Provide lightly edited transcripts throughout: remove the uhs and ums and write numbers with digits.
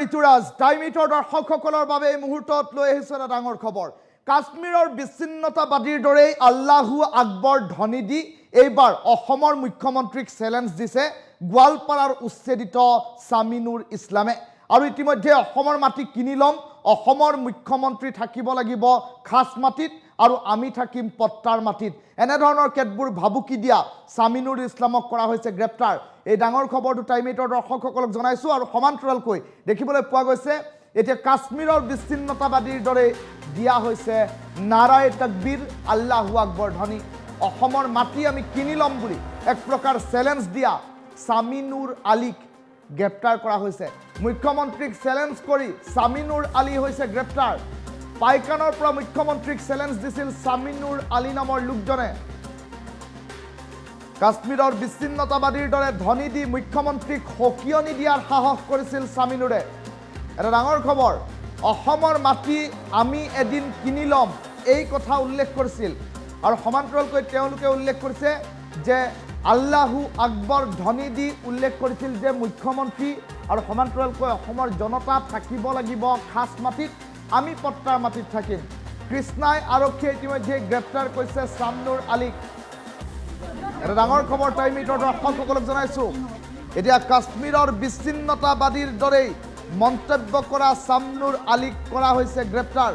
Rituraj time ইটৰ দৰ্শকসকলৰ বাবে এই মুহূৰ্তত লৈ আহিছে এটা ডাঙৰ খবৰ। কাশ্মীৰৰ বিচ্ছিন্নতাবাদীৰ দৰেই আল্লাহু আকবৰ ধ্বনি দি এইবাৰ অসমৰ মুখ্যমন্ত্ৰীক চেলেঞ্জ দিছে গোৱালপাৰাৰ উচ্ছেদিত সামিনুৰ ইছলামে। আৰু ইতিমধ্যে অসমৰ মাটি কিনি ল'ম, অসমৰ মুখ্যমন্ত্ৰী থাকিব লাগিব খাস মাটিত আৰু আমি থাকিম পট্টাৰ মাটিত, এনেধৰণৰ কেতবোৰ ভাবুকি দিয়া সামিনুৰ ইছলামক কৰা হৈছে গ্ৰেপ্তাৰ। এই ডাঙৰ খবৰটো টাইম এইটৰ দৰ্শকসকলক জনাইছোঁ। আৰু সমান্তৰালকৈ দেখিবলৈ পোৱা গৈছে এতিয়া কাশ্মীৰৰ বিচ্ছিন্নতাবাদীৰ দৰে দিয়া হৈছে নাৰায়ে তাকবীৰ আল্লাহু আকবৰ ধ্বনি। অসমৰ মাটি আমি কিনি ল'ম বুলি এক প্ৰকাৰ চেলেঞ্জ দিয়া সামিনুৰ আলীক গ্ৰেপ্তাৰ কৰা হৈছে। মুখ্যমন্ত্ৰীক চেলেঞ্জ কৰি সামিনুৰ আলী হৈছে গ্ৰেপ্তাৰ। পাইকানৰ পৰা মুখ্যমন্ত্ৰীক চেলেঞ্জ দিছিল সামিনুৰ আলী নামৰ লোকজনে। কাশ্মীৰৰ বিচ্ছিন্নতাবাদীৰ দৰে ধ্বনি দি মুখ্যমন্ত্ৰীক সকিয়নি দিয়াৰ সাহস কৰিছিল সামিনুৰে। এটা ডাঙৰ খবৰ, অসমৰ মাটি আমি এদিন কিনি ল'ম এই কথা উল্লেখ কৰিছিল। আৰু সমান্তৰালকৈ তেওঁলোকে উল্লেখ কৰিছে যে আল্লাহু আকবৰ ধ্বনি দি উল্লেখ কৰিছিল যে মুখ্যমন্ত্ৰী আৰু সমান্তৰালকৈ অসমৰ জনতা থাকিব লাগিব খাস মাটিত, আমি পট্টাৰ মাটিত থাকিম। কৃষ্ণাই আৰক্ষীয়ে ইতিমধ্যে গ্ৰেপ্তাৰ কৰিছে সামিনুৰ আলীক। এটা ডাঙৰ খবৰ টাইম এইটৰ দৰ্শকসকলক জনাইছোঁ। এতিয়া কাশ্মীৰৰ বিচ্ছিন্নতাবাদীৰ দৰেই মন্তব্য কৰা সামিনুৰ আলীক কৰা হৈছে গ্ৰেপ্তাৰ।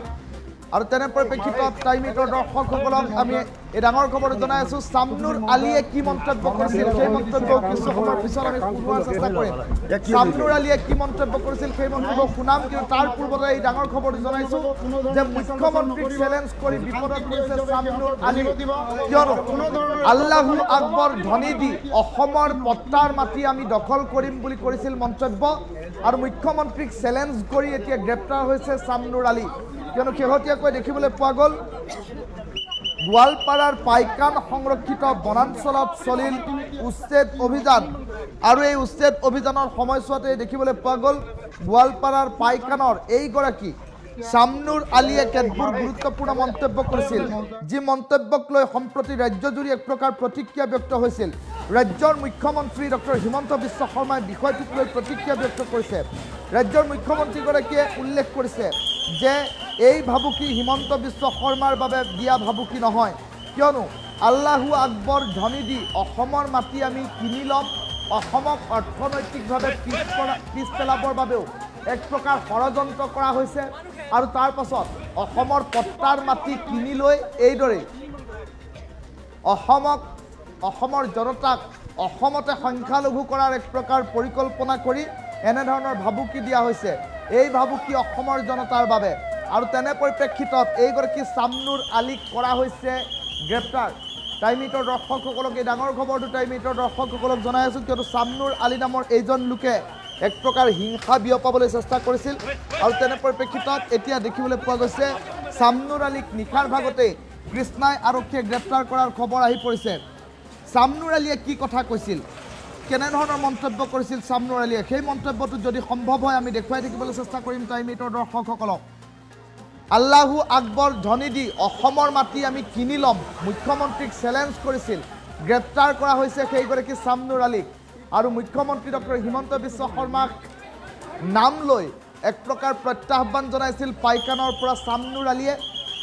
আৰু তেনে পৰিপ্ৰেক্ষিতত টাইম এইটৰ দৰ্শকসকলক আমি এই ডাঙৰ খবৰ জনাই আছোঁ। সামিনুৰ আলীয়ে কি মন্তব্য কৰিছিল সেই মন্তব্য কিছু সময়ৰ পিছত আমি শুনোৱাৰ চেষ্টা কৰিম। সামিনুৰ আলীয়ে কি মন্তব্য কৰিছিল সেই মন্তব্য শুনাম, কিন্তু তাৰ পূৰ্বতে এই ডাঙৰ খবৰটো জনাইছোঁ যে মুখ্যমন্ত্ৰীক চেলেঞ্জ কৰি বিপদত পৰিছে সামিনুৰ আলী। কিয়নো আল্লাহু আকবৰ ধ্বনি দি অসমৰ পট্টাৰ মাটি আমি দখল কৰিম বুলি কৰিছিল মন্তব্য। আৰু মুখ্যমন্ত্ৰীক চেলেঞ্জ কৰি এতিয়া গ্ৰেপ্তাৰ হৈছে সামিনুৰ আলী। কিয়নো শেহতীয়াকৈ দেখিবলৈ পোৱা গ'ল গোৱালপাৰাৰ পাইকান সংৰক্ষিত বনাঞ্চলত চলিল উচ্ছেদ অভিযান। আৰু এই উচ্ছেদ অভিযানৰ সময়ছোৱাতে দেখিবলৈ পোৱা গ'ল গোৱালপাৰাৰ পাইকানৰ এইগৰাকী সামিনুৰ আলীয়ে কেতবোৰ গুৰুত্বপূৰ্ণ মন্তব্য কৰিছিল, যি মন্তব্যক লৈ সম্প্ৰতি ৰাজ্যজুৰি এক প্ৰকাৰ প্ৰতিক্ৰিয়া ব্যক্ত হৈছিল। ৰাজ্যৰ মুখ্যমন্ত্ৰী ডক্টৰ হিমন্ত বিশ্ব শৰ্মাই বিষয়টোক লৈ প্ৰতিক্ৰিয়া ব্যক্ত কৰিছে। ৰাজ্যৰ মুখ্যমন্ত্ৰীগৰাকীয়ে উল্লেখ কৰিছে যে এই ভাবুকি হিমন্ত বিশ্ব শৰ্মাৰ বাবে দিয়া ভাবুকি নহয়, কিয়নো আল্লাহু আকবৰ ধ্বনি দি অসমৰ মাটি আমি কিনি ল'ম, অসমক অৰ্থনৈতিকভাৱে পিছ পেলাবৰ বাবেও এক প্ৰকাৰ ষড়যন্ত্ৰ কৰা হৈছে। আৰু তাৰ পাছত অসমৰ পট্টাৰ মাটি কিনি লৈ এইদৰেই অসমৰ জনতাক অসমতে সংখ্যালঘু কৰাৰ এক প্ৰকাৰ পৰিকল্পনা কৰি এনেধৰণৰ ভাবুকি দিয়া হৈছে। এই ভাবুকি অসমৰ জনতাৰ বাবে। আৰু তেনে পৰিপ্ৰেক্ষিতত এইগৰাকী সামিনুৰ আলীক কৰা হৈছে গ্ৰেপ্তাৰ। টাইম এইটৰ দৰ্শকসকলক এই ডাঙৰ খবৰটো টাইম এইটৰ দৰ্শকসকলক জনাই আছোঁ, কিয়নো সামিনুৰ আলী নামৰ এইজন লোকে এক প্ৰকাৰ হিংসা বিয়পাবলৈ চেষ্টা কৰিছিল। আৰু তেনে পৰিপ্ৰেক্ষিতত এতিয়া দেখিবলৈ পোৱা গৈছে সামিনুৰ আলীক নিশাৰ ভাগতেই কৃষ্ণাই আৰক্ষীয়ে গ্ৰেপ্তাৰ কৰাৰ খবৰ আহি পৰিছে। সামিনুৰ আলীয়ে কি কথা কৈছিল, কেনেধৰণৰ মন্তব্য কৰিছিল সামিনুৰ আলীয়ে, সেই মন্তব্যটো যদি সম্ভৱ হয় আমি দেখুৱাই থাকিবলৈ চেষ্টা কৰিম টাইম এইটৰ দৰ্শকসকলক। আল্লাহু আকবৰ ধ্বনি দি অসমৰ মাটি আমি কিনি ল'ম, মুখ্যমন্ত্ৰীক চেলেঞ্জ কৰিছিল, গ্ৰেপ্তাৰ কৰা হৈছে সেইগৰাকী সামিনুৰ আলীক। আৰু মুখ্যমন্ত্ৰী ডক্টৰ হিমন্ত বিশ্ব শৰ্মাক নাম লৈ এক প্ৰকাৰ প্ৰত্যাহ্বান জনাইছিল পাইকানৰ পৰা সামিনুৰ আলীয়ে।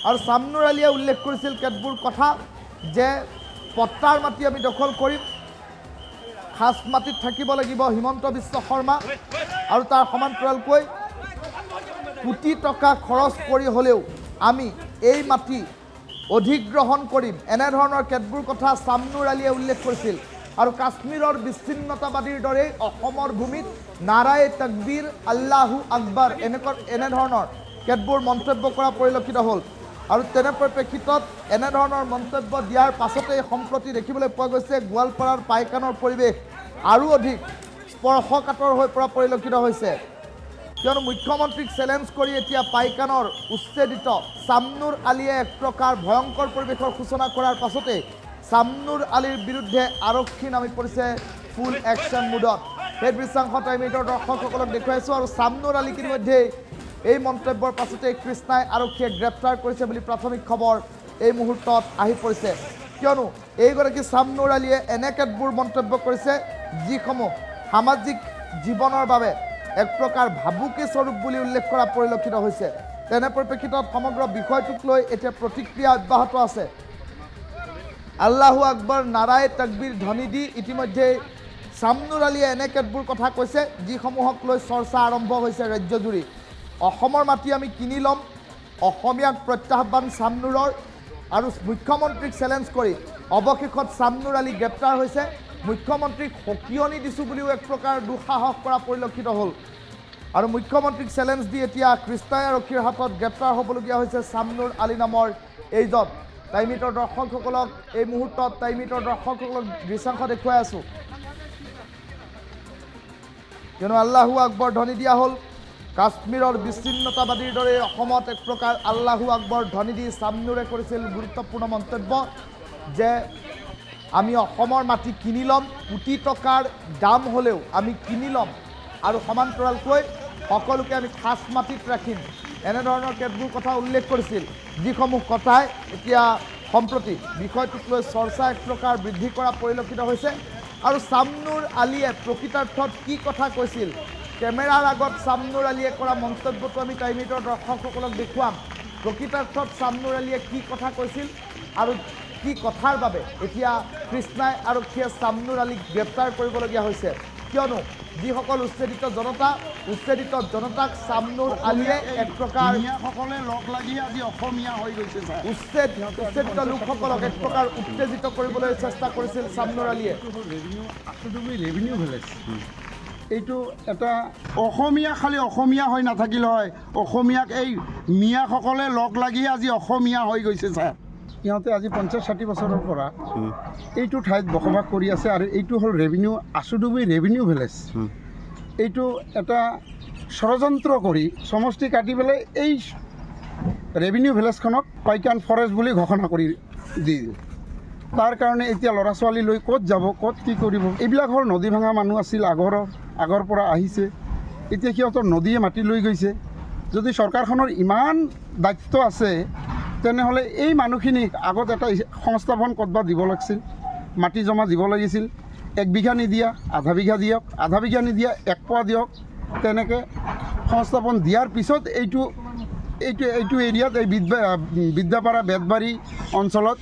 আৰু সামিনুৰ আলীয়ে উল্লেখ কৰিছিল কেতবোৰ কথা, যে পট্টাৰ মাটি আমি দখল কৰিম, খাস মাটিত থাকিব লাগিব হিমন্ত বিশ্ব শৰ্মা, আৰু তাৰ সমান্তৰালকৈ কোটি টকা খৰচ কৰি হ'লেও আমি এই মাটি অধিগ্ৰহণ কৰিম, এনেধৰণৰ কেতবোৰ কথা সামিনুৰ আলীয়ে উল্লেখ কৰিছিল। আৰু কাশ্মীৰৰ বিচ্ছিন্নতাবাদীৰ দৰেই অসমৰ ভূমিত নাৰায়ে তাকবীৰ আল্লাহু আকবৰ এনেধৰণৰ কেতবোৰ মন্তব্য কৰা পৰিলক্ষিত হ'ল। আৰু তেনে পৰিপ্ৰেক্ষিতত এনেধৰণৰ মন্তব্য দিয়াৰ পাছতেই সম্প্ৰতি দেখিবলৈ পোৱা গৈছে গোৱালপাৰাৰ পাইকানৰ পৰিৱেশ আৰু অধিক স্পৰ্শকাতৰ হৈ পৰা পৰিলক্ষিত হৈছে। কিয়নো মুখ্যমন্ত্ৰীক চেলেঞ্জ কৰি এতিয়া পাইকানৰ উচ্ছেদিত সামিনুৰ আলীয়ে এক প্ৰকাৰ ভয়ংকৰ পৰিৱেশৰ সূচনা কৰাৰ পাছতেই সামিনুৰ আলীৰ বিৰুদ্ধে আৰক্ষী নামি পৰিছে ফুল একশ্যন মুডত। সেই দৃশ্যাংশ টাইম এইটৰ দৰ্শকসকলক দেখুৱাইছোঁ। আৰু সামিনুৰ আলীক ইতিমধ্যে এই মন্তব্যৰ পাছতেই কৃষ্ণাই আৰক্ষীয়ে গ্ৰেপ্তাৰ কৰিছে বুলি প্ৰাথমিক খবৰ এই মুহূৰ্তত আহি পৰিছে। কিয়নো এইগৰাকী সামিনুৰ আলীয়ে এনে কেতবোৰ মন্তব্য কৰিছে যিসমূহ সামাজিক জীৱনৰ বাবে এক প্ৰকাৰ ভাবুকি স্বৰূপ বুলি উল্লেখ কৰা পৰিলক্ষিত হৈছে। তেনে পৰিপ্ৰেক্ষিতত সমগ্ৰ বিষয়টোক লৈ এতিয়া প্ৰতিক্ৰিয়া অব্যাহত আছে। আল্লাহু আকবৰ নাৰায়ে তাকবীৰ ধ্বনি দি ইতিমধ্যে চামনুৰ আলীয়ে এনে কেতবোৰ কথা কৈছে যিসমূহক লৈ চৰ্চা আৰম্ভ হৈছে ৰাজ্যজুৰি। অসমৰ মাটি আমি কিনি ল'ম, অসমীয়াক প্ৰত্যাহ্বান চামনুৰৰ, আৰু মুখ্যমন্ত্ৰীক চেলেঞ্জ কৰি অৱশেষত চামনুৰ আলী গ্ৰেপ্তাৰ হৈছে। মুখ্যমন্ত্ৰীক সকিয়নি দিছোঁ বুলিও এক প্ৰকাৰ দুঃসাহস কৰা পৰিলক্ষিত হ'ল। আৰু মুখ্যমন্ত্ৰীক চেলেঞ্জ দি এতিয়া কৃষ্ণাই আৰক্ষীৰ হাতত গ্ৰেপ্তাৰ হ'বলগীয়া হৈছে চামনুৰ আলী নামৰ এইজন। টাইমিটৰ দৰ্শকসকলক এই মুহূৰ্তত টাইমিটৰ দৰ্শকসকলক দৃশ্যাংশ দেখুৱাই আছোঁ। কিয়নো আল্লাহু আকবৰ ধ্বনি দিয়া হ'ল। কাশ্মীৰৰ বিচ্ছিন্নতাবাদীৰ দৰে অসমত এক প্ৰকাৰ আল্লাহু আকবৰ ধ্বনি দি চামনুৰে কৰিছিল গুৰুত্বপূৰ্ণ মন্তব্য যে আমি অসমৰ মাটি কিনি ল'ম, কোটি টকাৰ দাম হ'লেও আমি কিনি ল'ম, আৰু সমান্তৰালকৈ সকলোকে আমি খাচ মাটিত ৰাখিম। এনেধৰণৰ কেতবোৰ কথা উল্লেখ কৰিছিল, যিসমূহ কথাই এতিয়া সম্প্ৰতি বিষয়টোক লৈ চৰ্চা এক প্ৰকাৰ বৃদ্ধি কৰা পৰিলক্ষিত হৈছে। আৰু চামনুৰ আলীয়ে প্ৰকৃতাৰ্থত কি কথা কৈছিল, কেমেৰাৰ আগত চামনুৰ আলীয়ে কৰা মন্তব্যটো আমি টাইমিটৰ দৰ্শকসকলক দেখুৱাম। প্ৰকৃতাৰ্থত চামনুৰ আলীয়ে কি কথা কৈছিল আৰু কি কথাৰ বাবে এতিয়া কৃষ্ণাই আৰক্ষীয়ে চামনুৰ আলীক গ্ৰেপ্তাৰ কৰিবলগীয়া হৈছে। কিয়নো যিসকল উচ্ছেদিত জনতাক চামনুৰ আলীয়ে এক প্ৰকাৰ সকলে লগ লাগি আজি অসমীয়া হৈ গৈছে। উচ্ছেদিত লোকসকলক এক প্ৰকাৰ উত্তেজিত কৰিবলৈ চেষ্টা কৰিছিল চামনুৰ আলীয়ে। ৰেভিনিউ ভিলেজ এইটো এটা অসমীয়া খালি অসমীয়া হৈ নাথাকিল হয়, অসমীয়াক এই মিয়াসকলে লগ লাগি আজি অসমীয়া হৈ গৈছে। ছাৰ সিহঁতে আজি 50-60 বছৰৰ পৰা এইটো ঠাইত বসবাস কৰি আছে, আৰু এইটো হ'ল আচুডুবি ৰেভিনিউ ভিলেজ। এইটো এটা ষড়যন্ত্ৰ কৰি সমষ্টি কাটি পেলাই এই ৰেভিনিউ ভিলেজখনক পাইকান ফৰেষ্ট বুলি ঘোষণা কৰি দিল। তাৰ কাৰণে এতিয়া ল'ৰা ছোৱালী লৈ ক'ত যাব, ক'ত কি কৰিব। এইবিলাক হ'ল নদী ভাঙা মানুহ আছিল, আগৰ পৰা আহিছে। এতিয়া সিহঁতৰ নদীয়ে মাটি লৈ গৈছে। যদি চৰকাৰখনৰ ইমান দায়িত্ব আছে তেনেহ'লে এই মানুহখিনিক আগত এটা সংস্থাপন ক'ৰবাত দিব লাগিছিল, মাটি জমা দিব লাগিছিল। 1 বিঘা নিদিয়া 1/2 বিঘা দিয়ক, 1/2 বিঘা নিদিয়া 1 পোৱা দিয়ক। তেনেকৈ সংস্থাপন দিয়াৰ পিছত এইটো এৰিয়াত এই বিদ্যাপাৰা বেতবাৰী অঞ্চলত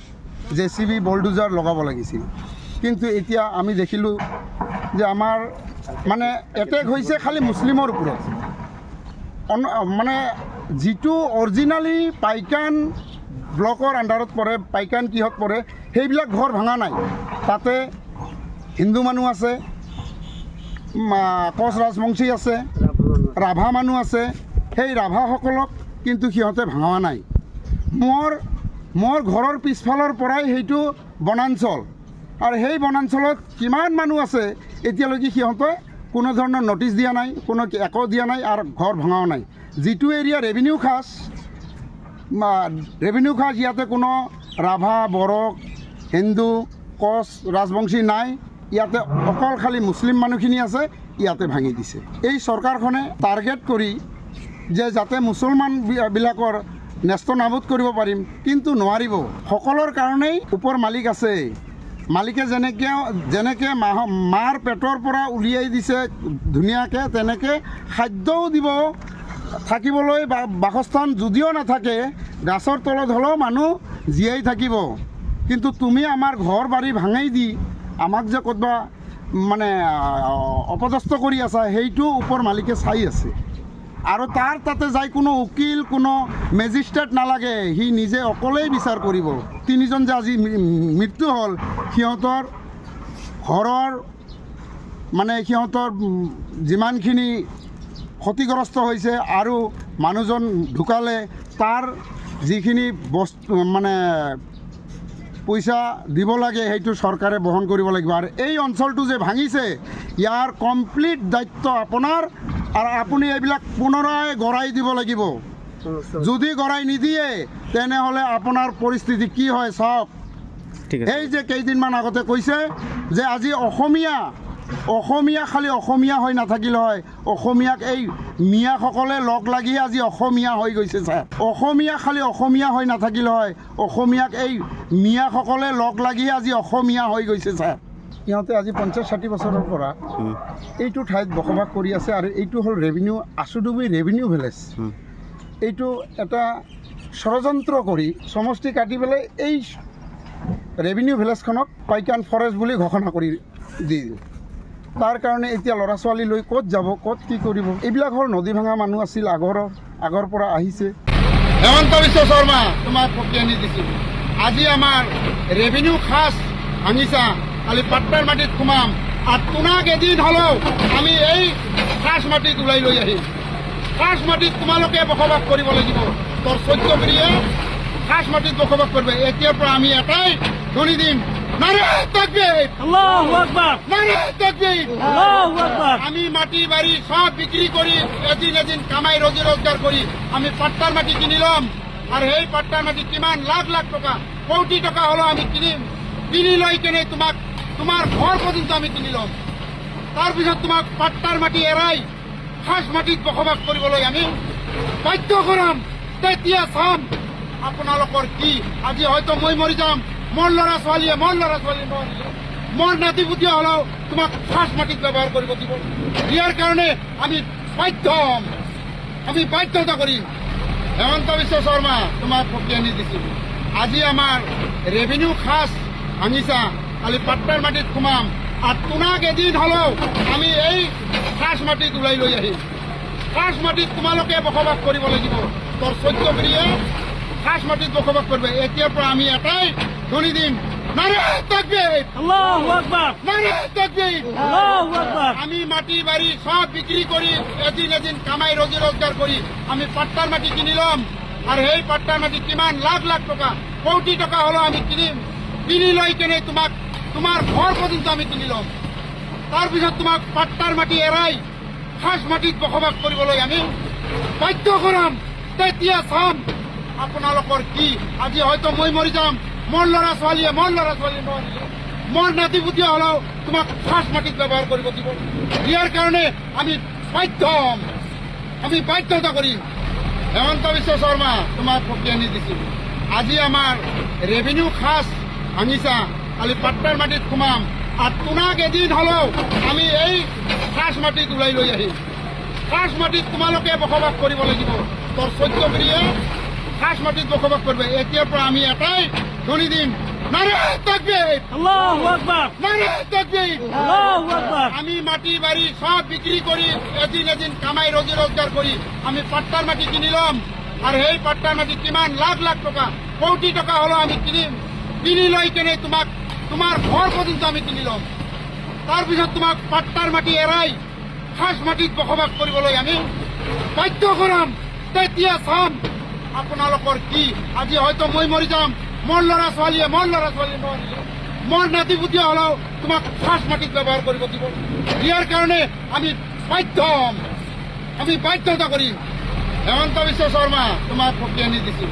JCB বলডোজাৰ লগাব লাগিছিল। কিন্তু এতিয়া আমি দেখিলোঁ যে আমাৰ মানে এটেক হৈছে খালি মুছলিমৰ ওপৰত। মানে যিটো অৰিজিনেলি পাইকান ব্লকৰ আণ্ডাৰত পৰে, পাইকান কিহত পৰে, সেইবিলাক ঘৰ ভাঙা নাই। তাতে হিন্দু মানুহ আছে, কোচ ৰাজবংশী আছে, ৰাভা মানুহ আছে। সেই ৰাভাসকলক কিন্তু সিহঁতে ভাঙা নাই। মোৰ ঘৰৰ পিছফালৰ পৰাই সেইটো বনাঞ্চল, আৰু সেই বনাঞ্চলত কিমান মানুহ আছে এতিয়ালৈকে সিহঁতে কোনো ধৰণৰ নটিচ দিয়া নাই, কোনো একো দিয়া নাই, আৰু ঘৰ ভঙাও নাই। যিটো এৰিয়া ৰেভিনিউ খাজ ইয়াতে কোনো ৰাভা, বড়ো, হিন্দু, কোচ ৰাজবংশী নাই। ইয়াতে অকল খালি মুছলিম মানুহখিনি আছে, ইয়াতে ভাঙি দিছে। এই চৰকাৰখনে টাৰ্গেট কৰি যে যাতে মুছলমানবিলাকৰ নেস্ত নাবুদ কৰিব পাৰিম, কিন্তু নোৱাৰিব। সকলৰ কাৰণেই ওপৰ মালিক আছে। মালিকে যেনেকৈ মাৰ পেটৰ পৰা উলিয়াই দিছে ধুনীয়াকৈ, তেনেকৈ খাদ্যও দিব, থাকিবলৈ বাসস্থান যদিও নাথাকে, গাছৰ তলত হ'লেও মানুহ জীয়াই থাকিব। কিন্তু তুমি আমাৰ ঘৰ বাৰী ভাঙাই দি আমাক যে ক'ৰবা মানে অপদস্থ কৰি আছা, সেইটো ওপৰ মালিকে চাই আছে। আৰু তাতে যাই কোনো উকিল, কোনো মেজিষ্ট্ৰেট নালাগে, সি নিজে অকলেই বিচাৰ কৰিব। 3জন যে আজি মৃত্যু হ'ল, সিহঁতৰ ঘৰৰ মানে সিহঁতৰ যিমানখিনি ক্ষতিগ্ৰস্ত হৈছে আৰু মানুহজন ঢুকালে, তাৰ যিখিনি বস্তু মানে পইচা দিব লাগে সেইটো চৰকাৰে বহন কৰিব লাগিব। আৰু এই অঞ্চলটো যে ভাঙিছে, ইয়াৰ কমপ্লিট দায়িত্ব আপোনাৰ, আৰু আপুনি এইবিলাক পুনৰাই গৰাই দিব লাগিব। যদি গৰাই নিদিয়ে তেনেহ'লে আপোনাৰ পৰিস্থিতি কি হয় চাওক। এই যে কেইদিনমান আগতে কৈছে যে আজি অসমীয়া খালি অসমীয়া হৈ নাথাকিল হয়, অসমীয়াক এই মিয়াসকলে লগ লাগি আজি অসমীয়া হৈ গৈছে। ছাৰ অসমীয়া খালি অসমীয়া হৈ নাথাকিল হয়, অসমীয়াক এই মিয়াসকলে লগ লাগি আজি অসমীয়া হৈ গৈছে। ছাৰ ইহঁতে আজি 50-60 বছৰৰ পৰা এইটো ঠাইত বসবাস কৰি আছে আৰু এইটো হ'ল ৰেভিনিউ আচুডুবি ৰেভিনিউ ভিলেজ। এইটো এটা ষড়যন্ত্ৰ কৰি সমষ্টি কাটি পেলাই এই ৰেভিনিউ ভিলেজখনক পাইকান ফৰেষ্ট বুলি ঘোষণা কৰি দি দিল। তাৰ কাৰণে এতিয়া ল'ৰা ছোৱালী লৈ ক'ত যাব, ক'ত কি কৰিব, এইবিলাক হ'ল নদী ভাঙা মানুহ আছিল আগৰ পৰা আহিছে। হেমন্ত বিশ্ব শৰ্মা তোমাক পঠিয়ানি দিছিল। আজি আমাৰ ৰেভিনিউ খাস ভাঙিছা, খালি পাট্টাৰ মাটিত সোমাম আৰু তোমাক এদিন হ'লেও আমি এই খাস মাটিত ওলাই লৈ আহিম। খাস মাটিত তোমালোকে বসবাস কৰিব লাগিব। তোৰ 14 পিঢ়িয়ে খাস মাটিত বসবাস কৰিব। এতিয়াৰ পৰা আমি এটাই ধৰি দিম, নাৰে তাকবীৰ, আল্লাহু আকবাৰ, নাৰে তাকবীৰ। আল্লাহু আকবার। আমি মাটি বাড়ি সব বিক্রি করি এদিন কামাই রোজি রোজগার করি আমি পাট্টার মাটি কিনি লম। আর এই পাট্টার মাটি কিমান লাখ লাখ টাকা, কোটি টাকা হলো আমি কিনিম। কিনি লৈ কেনে তোমার ঘর পর্যন্ত আমি কিনি লম। তাৰপিছত তোমাক পাট্টাৰ মাটি এৰাই খাস মাটিত বসবাস কৰিবলৈ আমি বাধ্য কৰাম। তেতিয়া চাম আপোনালোকৰ কি। আজি হয়তো মই মৰি যাম, মোৰ ল'ৰা ছোৱালীয়ে মোৰ নাতি পুতি হলেও তোমাক খাস মাটিত ব্যৱহাৰ কৰিব দিব। ইয়াৰ কাৰণে আমি বাধ্য হ'ম, আমি বাধ্যতা কৰিম। হেমন্ত বিশ্ব শৰ্মা তোমাক পঠিয়ানি দিছিল। আজি আমাৰ ৰেভিনিউ খাস ভাঙিছা, খালি পাট্টাৰ মাটিত সোমাম আৰু তোমাক এদিন হ'লেও আমি এই খাস মাটিত ওলাই লৈ আহিম। খাস মাটিত তোমালোকে বসবাস কৰিব লাগিব। তোৰ 14 পিঢ়িয়ে খাস মাটিত বসবাস কৰিব। এতিয়াৰ পৰা আমি এটাই ধৰি দিম, নাৰে তাকবীৰ, আল্লাহু আকবার, নারে তাকবীর। আল্লাহু আকবার। আমি মাটি বাড়ি সব বিক্রি করি এদিন কামাই রোজি রোজগার করি আমি পাট্টার মাটি কিনি লম। আর এই পাট্টার মাটি কিমান লাখ লাখ টাকা, কোটি টাকা হলো আমি কিনিম। কিনি লৈ কেনে তোমার ঘর পর্যন্ত আমি কিনি লম। তাৰপিছত তোমাক পাট্টাৰ মাটি এৰাই খাস মাটিত বসবাস কৰিবলৈ আমি বাধ্য কৰাম। তেতিয়া চাম আপোনালোকৰ কি। আজি হয়তো মই মৰি যাম, মোৰ ল'ৰা ছোৱালীয়ে মোৰ নাতি পুতি হলেও তোমাক খাস মাটিত ব্যৱহাৰ কৰিব দিব। ইয়াৰ কাৰণে আমি বাধ্য হ'ম, আমি বাধ্যতা কৰিম। হেমন্ত বিশ্ব শৰ্মা তোমাক পঠিয়ানি দিছিল। আজি আমাৰ ৰেভিনিউ খাস ভাঙিছা, খালি পাট্টাৰ মাটিত সোমাম আৰু তোমাক এদিন হ'লেও আমি এই খাস মাটিত ওলাই লৈ আহিম। খাস মাটিত তোমালোকে বসবাস কৰিব লাগিব। তোৰ 14 পিঢ়িয়ে খাস মাটিত বসবাস কৰিব। এতিয়াৰ পৰা আমি এটাই ধৰি দিম, নারে তাকবীর, আল্লাহু আকবার, নারে তাকবীর। আল্লাহু আকবার। আমি মাটি বাড়ি সব বিক্রি করি এদিন কামাই রোজি রোজগার করি আমি পাট্টার মাটি কিনি লম। আর এই পাট্টার মাটি কিমান লাখ লাখ টাকা, কোটি টাকা হলো আমি কিনিম। কিনি লৈ কেনে তোমার ঘর পর্যন্ত আমি কিনি লম। তাৰপিছত তোমাক পাট্টাৰ মাটি এৰাই খাস মাটিত বসবাস কৰিবলৈ আমি বাধ্য কৰাম। তেতিয়া চাম আপোনালোকৰ কি। আজি হয়তো মই মৰি যাম, মোৰ ল'ৰা ছোৱালীয়ে মোৰ নাতি পুতি হলেও তোমাক খাস মাটিত ব্যৱহাৰ কৰিব দিব। ইয়াৰ কাৰণে আমি বাধ্য হ'ম, আমি বাধ্যতা কৰিম। হেমন্ত বিশ্ব শৰ্মা তোমাক পঠিয়ানি দিছিল।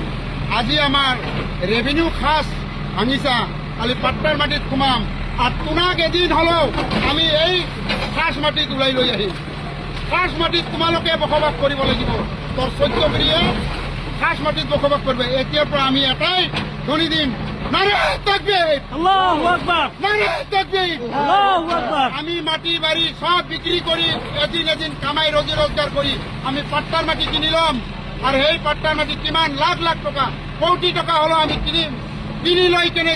আজি আমাৰ ৰেভিনিউ খাস ভাঙিছা, খালি পাট্টাৰ মাটিত সোমাম আৰু তোমাক এদিন হ'লেও আমি এই খাস মাটিত ওলাই লৈ আহিম। খাস মাটিত তোমালোকে বসবাস কৰিব লাগিব। তোৰ 14 পিঢ়িয়ে খাস মাটিত বসবাস কৰিব। এতিয়াৰ পৰা আমি এটাই ধৰি দিম, নারে তাকবীর, আল্লাহু আকবার, নারে তাকবীর। আল্লাহু আকবার। আমি মাটি বাড়ি সব বিক্রি করি এদিন কামাই রোজি রোজগার করি আমি পাট্টার মাটি কিনি লম। আর এই পাট্টার মাটি কিমান লাখ লাখ টাকা, কোটি টাকা হলো আমি কিনিম। কিনি লৈ কেনে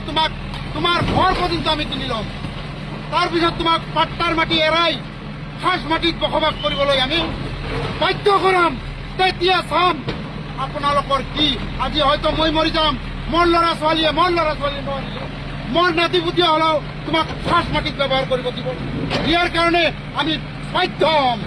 তোমার ঘর পর্যন্ত আমি কিনি লম। তাৰপিছত তোমাক পাট্টাৰ মাটি এৰাই খাস মাটিত বসবাস কৰিবলৈ আমি বাধ্য কৰাম। তেতিয়া চাম আপোনালোকৰ কি। আজি হয়তো মই মৰি যাম, মোৰ ল'ৰা ছোৱালীয়ে মোৰ নাতি পুতি হলেও তোমাক খাস মাটিত ব্যৱহাৰ কৰিব দিব। ইয়াৰ কাৰণে আমি বাধ্য হ'ম,